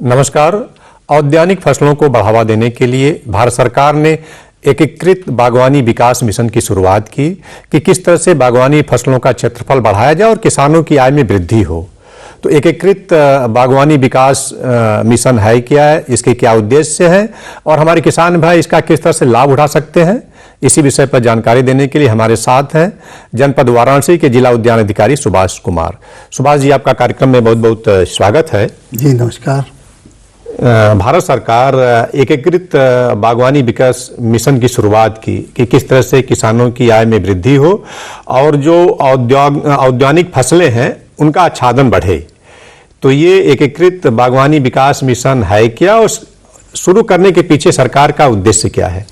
नमस्कार। औद्यानिक फसलों को बढ़ावा देने के लिए भारत सरकार ने एकीकृत बागवानी विकास मिशन की शुरुआत की कि किस तरह से बागवानी फसलों का क्षेत्रफल बढ़ाया जाए और किसानों की आय में वृद्धि हो। तो एकीकृत बागवानी विकास मिशन है क्या है, इसके क्या उद्देश्य है और हमारे किसान भाई इसका किस तरह से लाभ उठा सकते हैं, इसी विषय पर जानकारी देने के लिए हमारे साथ हैं जनपद वाराणसी के जिला उद्यान अधिकारी सुभाष कुमार। सुभाष जी, आपका कार्यक्रम में बहुत बहुत स्वागत है। जी नमस्कार। भारत सरकार एकीकृत बागवानी विकास मिशन की शुरुआत की कि किस तरह से किसानों की आय में वृद्धि हो और जो औद्यानिक फसलें हैं उनका आच्छादन बढ़े। तो ये एकीकृत बागवानी विकास मिशन है क्या और शुरू करने के पीछे सरकार का उद्देश्य क्या है?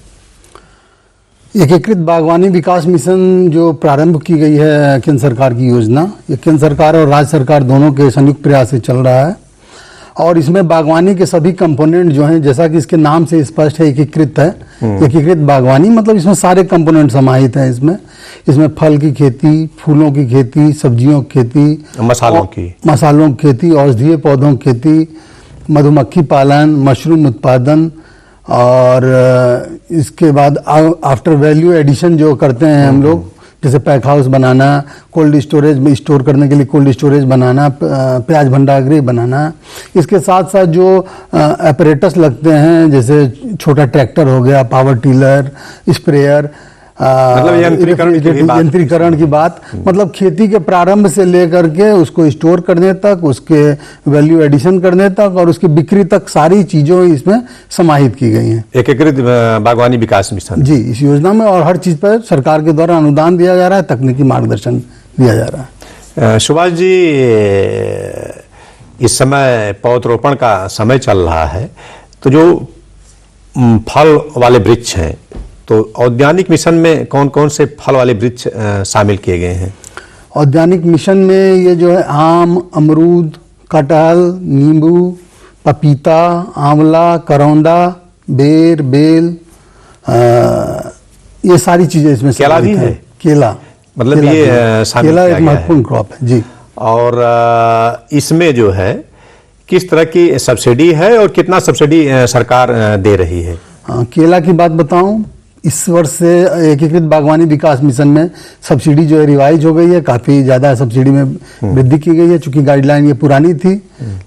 एकीकृत बागवानी विकास मिशन जो प्रारंभ की गई है केंद्र सरकार की योजना, ये केंद्र सरकार और राज्य सरकार दोनों के संयुक्त प्रयास से चल रहा है और इसमें बागवानी के सभी कंपोनेंट जो हैं, जैसा कि इसके नाम से स्पष्ट है, एकीकृत है। एकीकृत बागवानी मतलब इसमें सारे कंपोनेंट समाहित हैं। इसमें फल की खेती, फूलों की खेती, सब्जियों की खेती, मसालों की खेती, औषधीय पौधों की खेती, मधुमक्खी पालन, मशरूम उत्पादन और इसके बाद आफ्टर वैल्यू एडिशन जो करते हैं हम लोग, जैसे पैक हाउस बनाना, कोल्ड स्टोरेज में स्टोर करने के लिए कोल्ड स्टोरेज बनाना, प्याज भंडारगृह बनाना। इसके साथ साथ जो अपरेटस लगते हैं, जैसे छोटा ट्रैक्टर हो गया, पावर टिलर, स्प्रेयर, मतलब यंत्रीकरण की बात, मतलब खेती के प्रारंभ से लेकर के उसको स्टोर करने तक, उसके वैल्यू एडिशन करने तक और उसकी बिक्री तक सारी चीजों इसमें समाहित की गई हैं एकीकृत बागवानी विकास मिशन जी इस योजना में। और हर चीज पर सरकार के द्वारा अनुदान दिया जा रहा है, तकनीकी मार्गदर्शन दिया जा रहा है। सुभाष जी, इस समय पौधरोपण का समय चल रहा है, तो जो फल वाले वृक्ष हैं, तो औद्यानिक मिशन में कौन कौन से फल वाले वृक्ष शामिल किए गए हैं? औद्यानिक मिशन में ये जो है आम, अमरूद, कटहल, नींबू, पपीता, आंवला, करौंदा, बेर, बेल, ये सारी चीजें इसमें। केला भी है? केला मतलब केला ये केला एक महत्वपूर्ण क्रॉप है जी। और इसमें जो है किस तरह की सब्सिडी है और कितना सब्सिडी सरकार दे रही है? केला की बात बताऊं, इस वर्ष से एकीकृत बागवानी विकास मिशन में सब्सिडी जो है रिवाइज हो गई है, काफ़ी ज़्यादा सब्सिडी में वृद्धि की गई है। चूंकि गाइडलाइन ये पुरानी थी,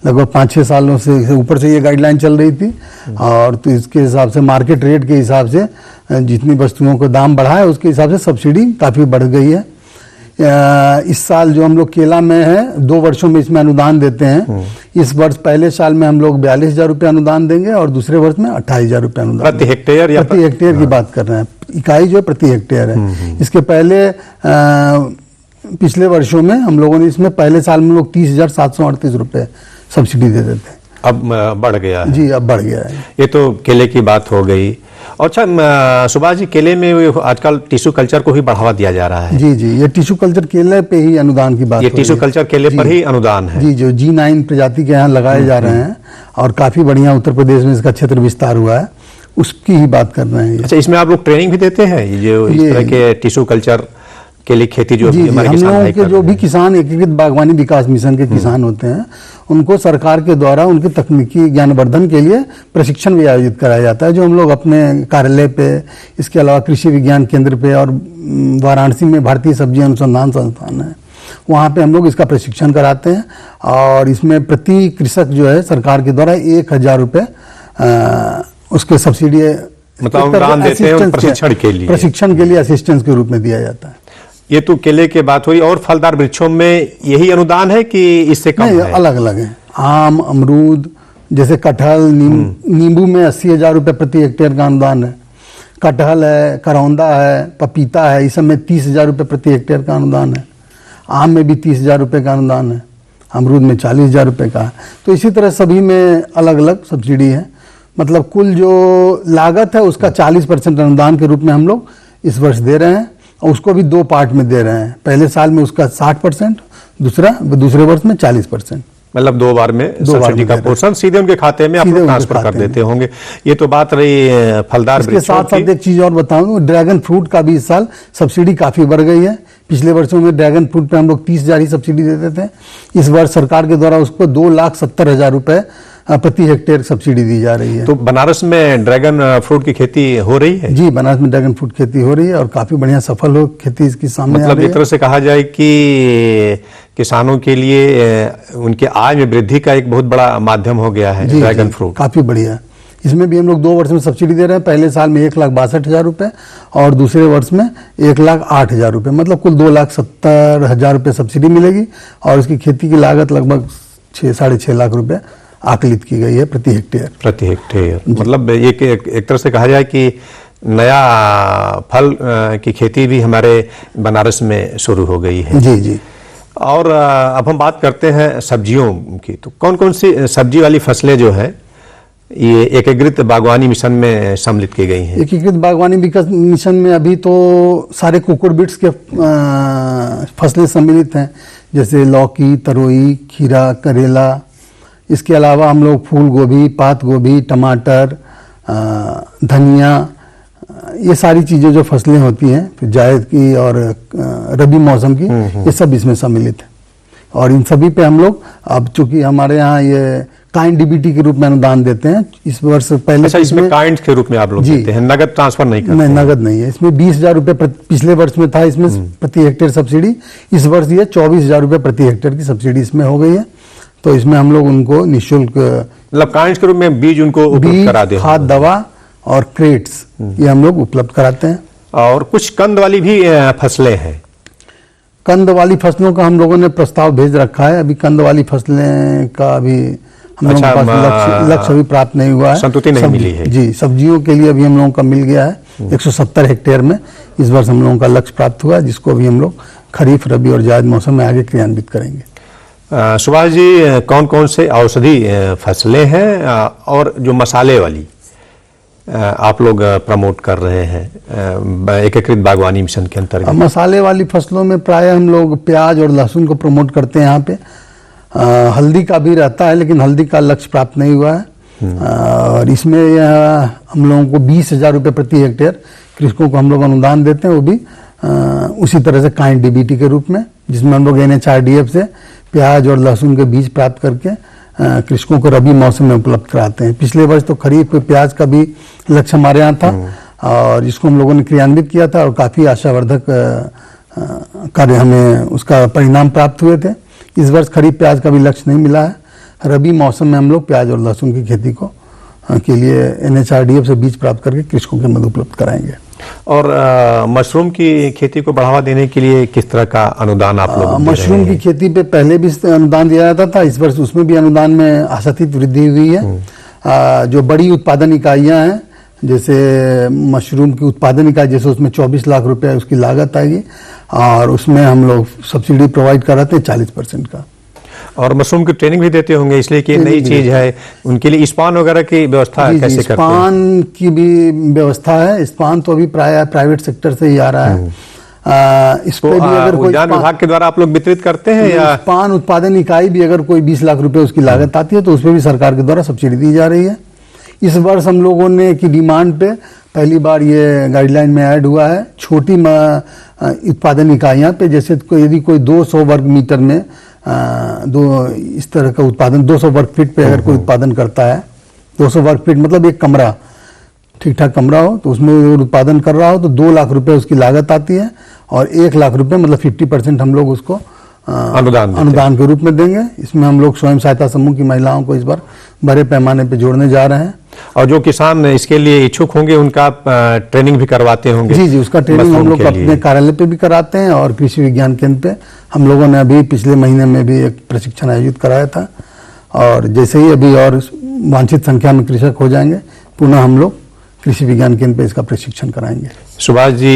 लगभग 5-6 सालों से ऊपर से ये गाइडलाइन चल रही थी और तो इसके हिसाब से मार्केट रेट के हिसाब से जितनी वस्तुओं को दाम बढ़ा है उसके हिसाब से सब्सिडी काफ़ी बढ़ गई है। इस साल जो हम लोग केला में है, 2 वर्षों में इसमें अनुदान देते हैं। इस वर्ष पहले साल में हम लोग 42,000 रुपये अनुदान देंगे और दूसरे वर्ष में 28,000 रुपये अनुदान प्रति हेक्टेयर या प्रति हेक्टेयर की बात कर रहे हैं। इकाई जो है प्रति हेक्टेयर है। इसके पहले पिछले वर्षों में हम लोगों ने इसमें पहले साल में लोग 30,738 रुपये सब्सिडी दे देते हैं। अब बढ़ गया है जी, अब बढ़ गया है। ये तो केले की बात हो गई। अच्छा सुभाष जी, केले में आजकल टिश्यू कल्चर को भी बढ़ावा दिया जा रहा है। जी जी, ये टिश्यू कल्चर केले पे ही अनुदान की बात ये टिश्यू कल्चर केले पर ही अनुदान है जी। जो G9 प्रजाति के यहाँ लगाए जा रहे हैं और काफी बढ़िया उत्तर प्रदेश में इसका क्षेत्र विस्तार हुआ है, उसकी ही बात कर रहे हैं। अच्छा, इसमें आप लोग ट्रेनिंग भी देते हैं जो इस तरह के टिश्यू कल्चर के लिए खेती जो जी, हम लोगों के जो भी किसान एकीकृत बागवानी विकास मिशन के किसान होते हैं, उनको सरकार के द्वारा उनके तकनीकी ज्ञानवर्धन के लिए प्रशिक्षण भी आयोजित कराया जाता है, जो हम लोग अपने कार्यालय पे, इसके अलावा कृषि विज्ञान केंद्र पे और वाराणसी में भारतीय सब्जी अनुसंधान संस्थान है, वहाँ पे हम लोग इसका प्रशिक्षण कराते हैं। और इसमें प्रति कृषक जो है सरकार के द्वारा 1,000 रुपये उसके सब्सिडी मतलब देते हैं प्रशिक्षण के लिए असिस्टेंस के रूप में दिया जाता है। ये तो केले की बात हुई, और फलदार वृक्षों में यही अनुदान है कि इससे कम है? अलग अलग है। आम, अमरूद, जैसे कटहल, नींबू में 80,000 रुपये प्रति हेक्टेयर का अनुदान है। कटहल है, करौंदा है, पपीता है, इस सब में 30,000 रुपये प्रति हेक्टेयर का अनुदान है। आम में भी 30,000 रुपये का अनुदान है, अमरूद में 40,000 रुपये का है। तो इसी तरह सभी में अलग अलग सब्सिडी है। मतलब कुल जो लागत है उसका 40% अनुदान के रूप में हम लोग इस वर्ष दे रहे हैं और उसको भी 2 पार्ट में दे रहे हैं। पहले साल में उसका 60%, दूसरे वर्ष में 40%। मतलब 2 बार में सब्सिडी का पोर्शन सीधे उनके खाते में आप ट्रांसफर कर देते होंगे। ये तो बात रही फलदार वृक्षों की। साथ साथ एक चीज और बताऊंगा, ड्रैगन फ्रूट का भी इस साल सब्सिडी काफी बढ़ गई है। पिछले वर्षों में ड्रैगन फ्रूट पे हम लोग 30,000 ही सब्सिडी देते थे। इस वर्ष सरकार के द्वारा उसको 2,70,000 रुपये प्रति हेक्टेयर सब्सिडी दी जा रही है। तो बनारस में ड्रैगन फ्रूट की खेती हो रही है? जी, बनारस में ड्रैगन फ्रूट खेती हो रही है और काफी बढ़िया सफल हो खेती इसकी सामने आ मतलब रही एक तरह से कहा जाए कि किसानों के लिए उनके आय में वृद्धि का एक बहुत बड़ा माध्यम हो गया है ड्रैगन फ्रूट। काफी बढ़िया। इसमें भी हम लोग 2 वर्ष में सब्सिडी दे रहे हैं। पहले साल में 1,62,000 रुपये और दूसरे वर्ष में 1,08,000 रुपये, मतलब कुल 2,70,000 रुपये सब्सिडी मिलेगी और इसकी खेती की लागत लगभग 6-6.5 लाख रुपये आकलित की गई है प्रति हेक्टेयर। मतलब एक तरह से कहा जाए कि नया फल की खेती भी हमारे बनारस में शुरू हो गई है। जी जी। और अब हम बात करते हैं सब्जियों की। तो कौन कौन सी सब्जी वाली फसलें जो है ये एकीकृत बागवानी मिशन में सम्मिलित की गई हैं? एकीकृत बागवानी विकास मिशन में अभी तो सारे कुकुरबिट्स के फसलें सम्मिलित हैं, जैसे लौकी, तरोई, खीरा, करेला। इसके अलावा हम लोग फूल गोभी, पात गोभी, टमाटर, धनिया, ये सारी चीज़ें जो फसलें होती हैं फिर जायद की और रबी मौसम की, ये सब इसमें सम्मिलित है। और इन सभी पे हम लोग अब चूंकि हमारे यहाँ ये काइंड डीबीटी के रूप में अनुदान देते हैं इस वर्ष। पहले अच्छा, इसमें काइंड के रूप में आप लोग देते हैं, नगद ट्रांसफर नहीं करते? नहीं, नगद नहीं है। इसमें 20,000 रुपये पिछले वर्ष में था इसमें प्रति हेक्टेयर सब्सिडी। इस वर्ष ये 24,000 रुपये प्रति हेक्टेयर की सब्सिडी इसमें हो गई है। तो इसमें हम लोग उनको निःशुल्क, मतलब काइंड के रूप में बीज उनको उपलब्ध करा दे, खाद, दवा और क्रेट्स ये हम लोग उपलब्ध कराते हैं। और कुछ कंद वाली भी फसलें हैं। कंद वाली फसलों का हम लोगों ने प्रस्ताव भेज रखा है। अभी कंद वाली फसलें का अभी हम लोगों के पास लक्ष्य अभी प्राप्त नहीं हुआ है, संतुष्टि नहीं मिली है। जी, सब्जियों के लिए अभी हम लोगों का मिल गया है 170 हेक्टेयर में। इस वर्ष हम लोगों का लक्ष्य प्राप्त हुआ, जिसको अभी हम लोग खरीफ, रबी और जायद मौसम में आगे क्रियान्वित करेंगे। सुभाष जी, कौन कौन से औषधि फसलें हैं और जो मसाले वाली आप लोग प्रमोट कर रहे हैं एकीकृत बागवानी मिशन के अंतर्गत? मसाले वाली फसलों में प्राय हम लोग प्याज और लहसुन को प्रमोट करते हैं यहाँ पे। हल्दी का भी रहता है, लेकिन हल्दी का लक्ष्य प्राप्त नहीं हुआ है। और इसमें हम लोगों को 20,000 रुपये प्रति हेक्टेयर कृषकों को हम लोग अनुदान देते हैं, वो भी उसी तरह से काइंड डीबीटी के रूप में, जिसमें हम लोग NHRDF से प्याज और लहसुन के बीज प्राप्त करके कृषकों को रबी मौसम में उपलब्ध कराते हैं। पिछले वर्ष तो खरीफ में प्याज का भी लक्ष्य हमारे यहाँ था और जिसको हम लोगों ने क्रियान्वित किया था और काफ़ी आशावर्धक कार्य हमें उसका परिणाम प्राप्त हुए थे। इस वर्ष खरीफ प्याज का भी लक्ष्य नहीं मिला है। रबी मौसम में हम लोग प्याज और लहसुन की खेती को के लिए NHRDF से बीज प्राप्त करके कृषकों के मदद उपलब्ध कराएंगे। और मशरूम की खेती को बढ़ावा देने के लिए किस तरह का अनुदान आप लोग? मशरूम की खेती पे पहले भी अनुदान दिया जाता था, इस वर्ष उसमें भी अनुदान में आशातीत वृद्धि हुई है। जो बड़ी उत्पादन इकाइयाँ हैं, जैसे मशरूम की उत्पादन इकाई, जैसे उसमें 24 लाख रुपए उसकी लागत आएगी और उसमें हम लोग सब्सिडी प्रोवाइड कराते हैं 40% का। और मशरूम की ट्रेनिंग भी देते होंगे, इसलिए कि नई चीज है, उनके लिए स्पान वगैरह की व्यवस्था कैसे करते हैं? स्पान की भी व्यवस्था है। स्पान तो अभी प्राय प्राइवेट सेक्टर से ही आ रहा है। इस पे भी अगर कोई उद्यान विभाग के द्वारा आप लोग वितरित करते हैं या? स्पान उत्पादन इकाई भी अगर कोई 20 लाख रुपए उसकी लागत आती है तो उसमें भी सरकार के द्वारा सब्सिडी दी जा रही है। इस वर्ष हम लोगों ने की डिमांड पे पहली बार ये गाइडलाइन में ऐड हुआ है, छोटी उत्पादन इकाइयाँ पे, जैसे यदि कोई 200 वर्ग मीटर में इस तरह का उत्पादन 200 वर्ग फीट पे अगर कोई उत्पादन करता है, 200 वर्ग फीट मतलब एक कमरा, ठीक ठाक कमरा हो, तो उसमें अगर उत्पादन कर रहा हो तो 2 लाख रुपए उसकी लागत आती है और 1 लाख रुपए मतलब 50% हम लोग उसको अनुदान के रूप में देंगे। इसमें हम लोग स्वयं सहायता समूह की महिलाओं को इस बार बड़े पैमाने पे जोड़ने जा रहे हैं। और जो किसान इसके लिए इच्छुक होंगे उनका ट्रेनिंग भी करवाते होंगे? जी, उसका ट्रेनिंग हम लोग अपने कार्यालय पे भी कराते हैं और कृषि विज्ञान केंद्र पे हम लोगों ने अभी पिछले महीने में भी एक प्रशिक्षण आयोजित कराया था। और जैसे ही अभी और वांछित संख्या में कृषक हो जाएंगे, पुनः हम लोग कृषि विज्ञान केंद्र पे इसका प्रशिक्षण कराएंगे। सुभाष जी,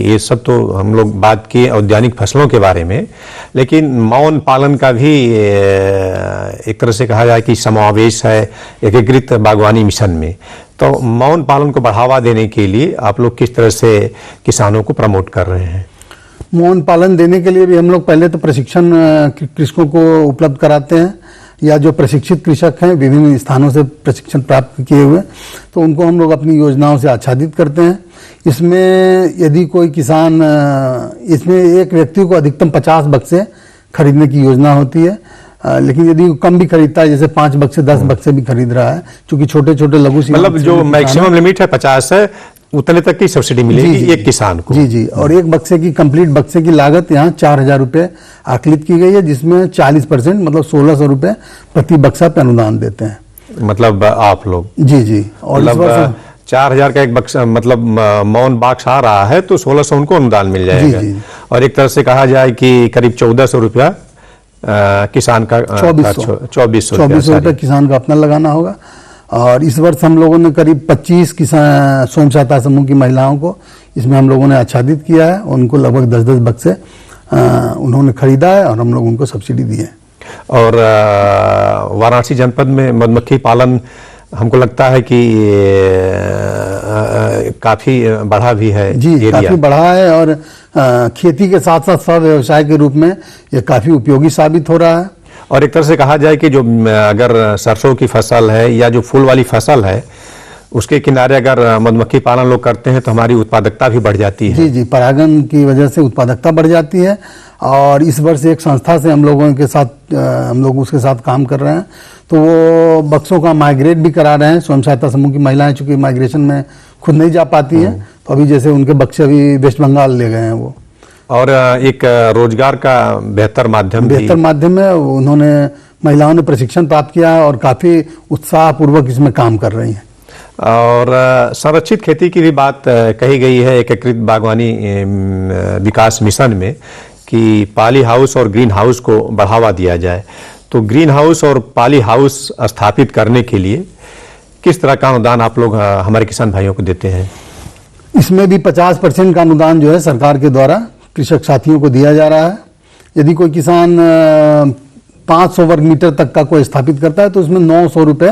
ये सब तो हम लोग बात किए औद्यानिक फसलों के बारे में, लेकिन मौन पालन का भी एक तरह से कहा जाए कि समावेश है एकीकृत बागवानी मिशन में। तो मौन पालन को बढ़ावा देने के लिए आप लोग किस तरह से किसानों को प्रमोट कर रहे हैं? मौन पालन देने के लिए भी हम लोग पहले तो प्रशिक्षण कृषकों को उपलब्ध कराते हैं, या जो प्रशिक्षित कृषक हैं विभिन्न स्थानों से प्रशिक्षण प्राप्त किए हुए, तो उनको हम लोग अपनी योजनाओं से आच्छादित करते हैं। इसमें यदि कोई किसान, इसमें एक व्यक्ति को अधिकतम 50 बक्से खरीदने की योजना होती है। लेकिन यदि वो कम भी खरीदता है, जैसे 5 बक्से 10 बक्से भी खरीद रहा है, क्योंकि छोटे छोटे लघु सीमांत मतलब जो मैक्सिमम लिमिट है 50 है, उतने तक की सब्सिडी मिलेगी एक किसान को। जी जी। और एक बक्से की कंप्लीट बक्से की लागत यहाँ 4,000 रुपये आकलित की गई है, जिसमें 40% मतलब 1,600 रुपये प्रति बक्सा पे अनुदान देते हैं। मतलब आप लोग जी जी। और इस वर्ष मतलब 4,000 का एक बक्सा मतलब मौन बॉक्स आ रहा है तो 1,600 उनको अनुदान मिल जाएगा। जी, जी। और एक तरह से कहा जाए कि करीब 1,400 रुपया किसान का 2400 रुपये किसान का अपना लगाना होगा। और इस वर्ष हम लोगों ने करीब 25 किसान स्वयं सहायता समूह की महिलाओं को इसमें हम लोगों ने आच्छादित किया है। उनको लगभग 10-10 बक्से उन्होंने खरीदा है और हम लोग उनको सब्सिडी दी है। और वाराणसी जनपद में मधुमक्खी पालन हमको लगता है कि काफी बढ़ा भी है। जी, काफी बढ़ा है और खेती के साथ साथ स्व व्यवसाय के रूप में ये काफी उपयोगी साबित हो रहा है। और एक तरह से कहा जाए कि जो अगर सरसों की फसल है या जो फूल वाली फसल है, उसके किनारे अगर मधुमक्खी पालन लोग करते हैं तो हमारी उत्पादकता भी बढ़ जाती है। जी जी, परागण की वजह से उत्पादकता बढ़ जाती है। और इस वर्ष एक संस्था से हम लोग उसके साथ काम कर रहे हैं, तो वो बक्सों का माइग्रेट भी करा रहे हैं। स्वयं सहायता समूह की महिलाएं चूंकि माइग्रेशन में खुद नहीं जा पाती हैं, तो अभी जैसे उनके बक्से अभी वेस्ट बंगाल ले गए हैं वो। और एक रोजगार का बेहतर माध्यम है। उन्होंने महिलाओं ने प्रशिक्षण प्राप्त किया है और काफी उत्साहपूर्वक इसमें काम कर रही हैं। और संरक्षित खेती की भी बात कही गई है एकीकृत बागवानी विकास मिशन में कि पॉली हाउस और ग्रीन हाउस को बढ़ावा दिया जाए। तो ग्रीन हाउस और पॉली हाउस स्थापित करने के लिए किस तरह का अनुदान आप लोग हमारे किसान भाइयों को देते हैं? इसमें भी 50% का अनुदान जो है सरकार के द्वारा कृषक साथियों को दिया जा रहा है। यदि कोई किसान 500 वर्ग मीटर तक का कोई स्थापित करता है तो उसमें 900 रुपये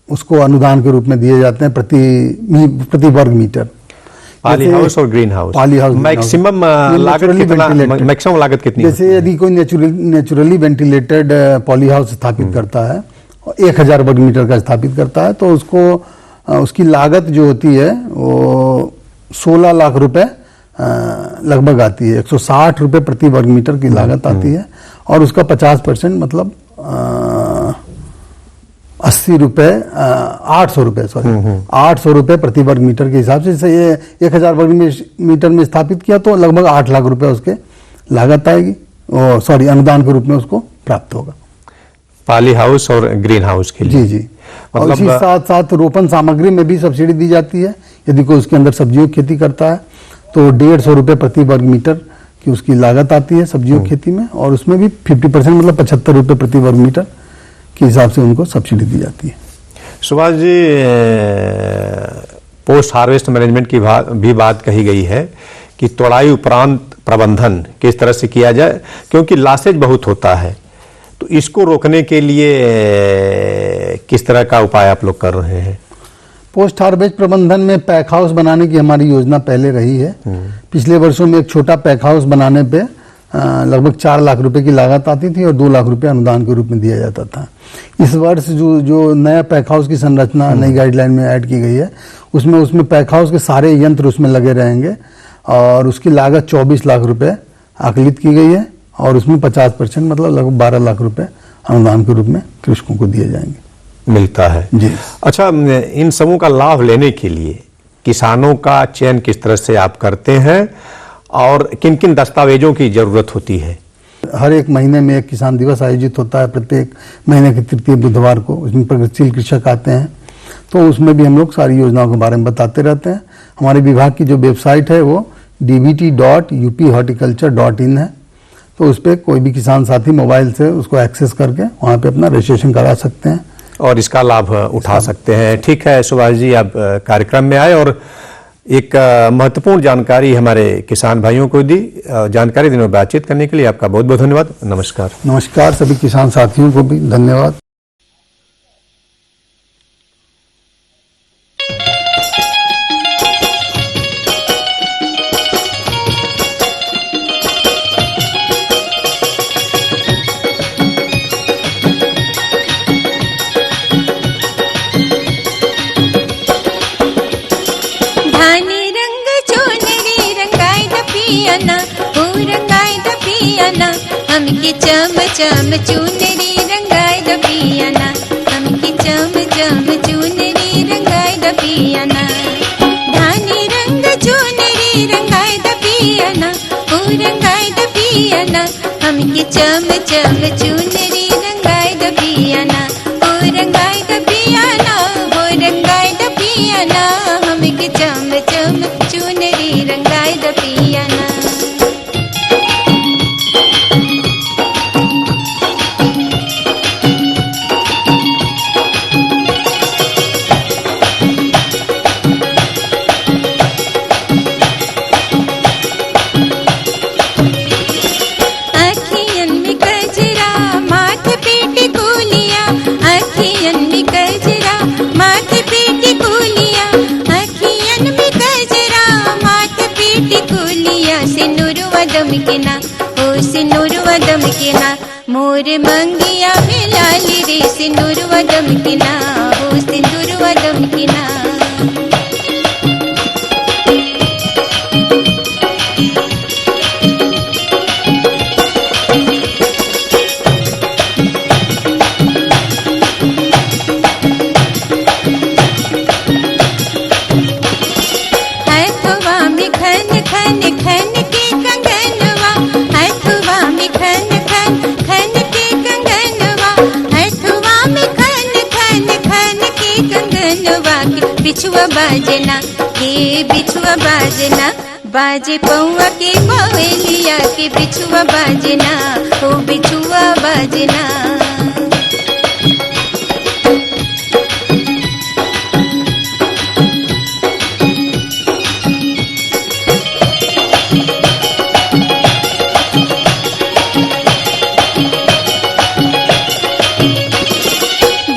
उसको अनुदान के रूप में दिए जाते हैं प्रति वर्ग मीटर। पॉली हाउस और ग्रीन हाउस, मैक्सिमम लागत कितनी? जैसे यदि कोई नेचुरली वेंटिलेटेड पॉली हाउस स्थापित करता है, 1,000 वर्ग मीटर का स्थापित करता है, तो उसको उसकी लागत जो होती है वो 16 लाख रुपए लगभग आती है। 160 रुपये प्रति वर्ग मीटर की लागत आती है और उसका 50% मतलब 80 रुपये 800 रुपये 800 रुपये प्रति वर्ग मीटर के हिसाब से। जैसे ये 1,000 वर्ग मीटर में स्थापित किया तो लगभग 8 लाख रुपए उसके लागत आएगी, अनुदान के रूप में उसको प्राप्त होगा। पॉली हाउस और ग्रीन हाउस के लिए। जी जी। मतलब और इसी साथ साथ रोपण सामग्री में भी सब्सिडी दी जाती है। यदि कोई उसके अंदर सब्जियों की खेती करता है तो 150 रुपये प्रति वर्ग मीटर की उसकी लागत आती है सब्जियों की खेती में, और उसमें भी 50% मतलब 75 रुपये प्रति वर्ग मीटर के हिसाब से उनको सब्सिडी दी जाती है। Subhash ji, post harvest management की भी बात कही गई है कि तोड़ाई उपरांत प्रबंधन किस तरह से किया जाए, क्योंकि लासेज बहुत होता है, तो इसको रोकने के लिए किस तरह का उपाय आप लोग कर रहे हैं? पोस्ट हार्वेस्ट प्रबंधन में पैक हाउस बनाने की हमारी योजना पहले रही है। पिछले वर्षों में एक छोटा पैक हाउस बनाने पे लगभग 4 लाख रुपए की लागत आती थी और 2 लाख रुपए अनुदान के रूप में दिया जाता था। इस वर्ष जो नया पैक हाउस की संरचना नई गाइडलाइन में ऐड की गई है, उसमें पैक हाउस के सारे यंत्र उसमें लगे रहेंगे और उसकी लागत 24 लाख रुपए आकलित की गई है और उसमें 50% मतलब लगभग 12 लाख रुपए अनुदान के रूप में कृषकों को दिए जाएंगे। मिलता है जी। अच्छा, इन समूह का लाभ लेने के लिए किसानों का चयन किस तरह से आप करते हैं और किन किन दस्तावेजों की जरूरत होती है? हर एक महीने में एक किसान दिवस आयोजित होता है, प्रत्येक महीने के तृतीय बुधवार को। उसमें प्रगतिशील कृषक आते हैं, तो उसमें भी हम लोग सारी योजनाओं के बारे में बताते रहते हैं। हमारे विभाग की जो वेबसाइट है वो dbt.uphorticulture.in है, तो उस पर कोई भी किसान साथी मोबाइल से उसको एक्सेस करके वहाँ पे अपना रजिस्ट्रेशन करा सकते हैं और इसका लाभ उठा सकते हैं। ठीक है सुभाष जी, आप कार्यक्रम में आए और एक महत्वपूर्ण जानकारी हमारे किसान भाइयों को दी। जानकारी देने और बातचीत करने के लिए आपका बहुत बहुत धन्यवाद। नमस्कार। नमस्कार सभी किसान साथियों को भी धन्यवाद। रंगाई द पियाना हमके चम चम चुनरी रंगाई द पियाना, हमके चम चम चुनरी रंगाई द पियाना। धानी रंग चुनरी रंगाई द पियाना, ओ रंगाई द पियाना। हमके चम चम चुनरी रंगाई द पियाना, ओ रंगाई द पियाना, ओ रंगाई द पियाना। हमके चम चम चुनरी रंगाई द पियाना। दमकेना ओ सिनुरवा दमकेना, मोर मंगिया में लाली रे सिनुरवा दमकेना, ओ सिनुरवा दमकेना। हाथवा में खन खन खन के कंगनवा, हाथवा में खन खन खन के कंगनवा, हाथवा में खन खन खन के कंगनवा। के बिछुआ बाजना, के बिछुआ बाजना, बाजे पौआ के पवेलिया के बिछुआ बाजना, ओ बिछुआ बाजना।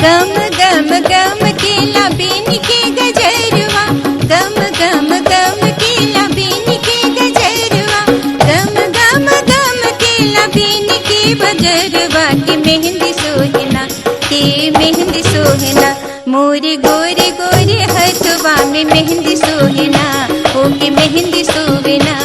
गम गम गम केला बीन के गजरवा, गम गम गम केला बीन के गजरवा, गम गम गम केला बीन के बजरवा। के मेहंदी सोहना, के मेहंदी सोहना, मोरे गोरे गोरे हथवा में मेहंदी सोहना, ओ के मेहंदी सोहना।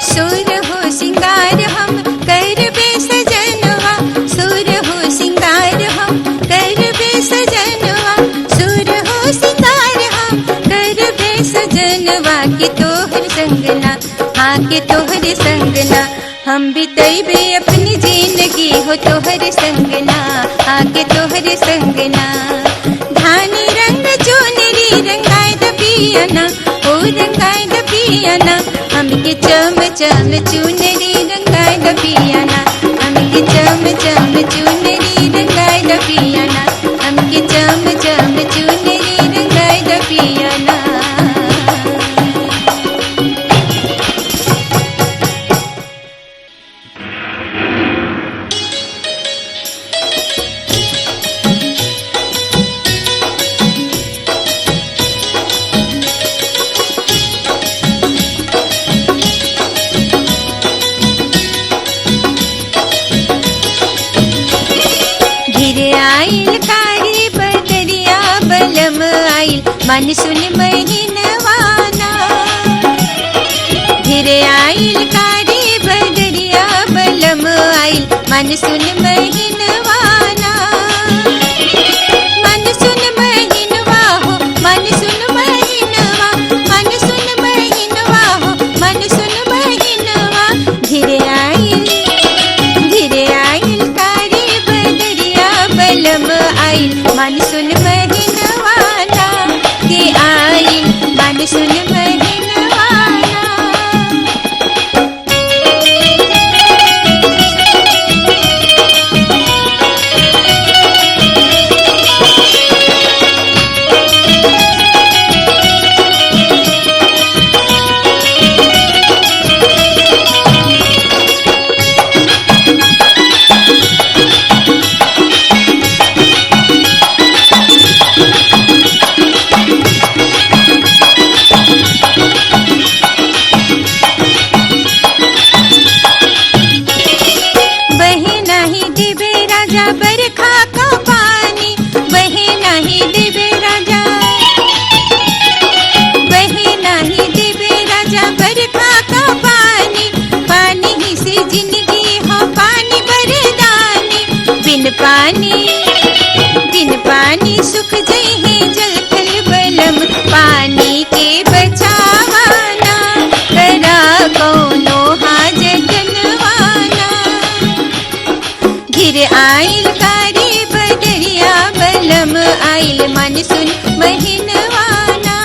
सुर हो सिंगार हम करबे सजनवा, सुर हो सिंगार हम करबे सजनवा, सुर हो सिंगार हम करबे सजनवा। के तोहर संगना, हाँ के तोहर संगना, हम बितैबे अपनी जिंदगी हो तोहर संगना, हाँ के तोहर संगना। धानी रंग चुनरी रंगाई द पियाना, ओ रंगाई द पियाना। हमके चम चम चुनरी रंगाई द पियाना, हमके चम चम चुनरी रंगाई द पियाना, हमके चम चम चुनरी रंगाई द पियाना। घिरे आइल कारी बदरिया बलम आइल, मन सुन महीनवाना। घिरे आइल कारी बदरिया बलम आइल, मन सुन महीनवाना। मन सुन महीनवा हो, मन सुन महीनवा, मन सुन महीनवा हो, मन सुन महीनवा। घिरे आइल कारी बदरिया बलम आइल, मन सुन महीनवाना। के आइल मन सुन महीनवाना। प्राणी सुख जई है जल थल बलम पानी के बचावाना करा कौनो हाजतनवाना घिर आइल कारी बदरिया बलम आइल मानसून महीनवाना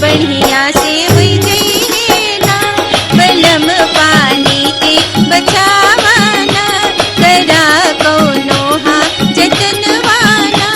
बढ़िया से हुई गई है ना बलम पानी के बचावाना करा कौनो हाजतनवाना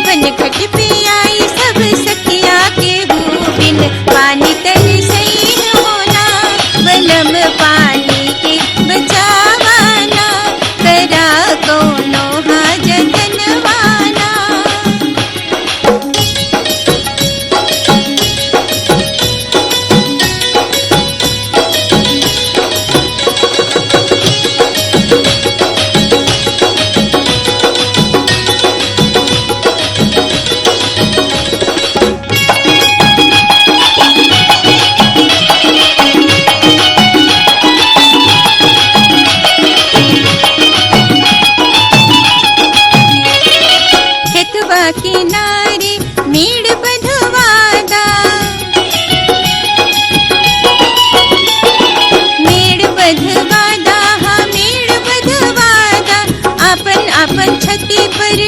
वनघट पे आई सब सखिया के बिन पानी तर सही होना बलम पानी के बचावाना करा कौनो हाजतनवाना किनारे मेड़ बधवादा हाँ मेड़ बधवादा अपन अपन छती पर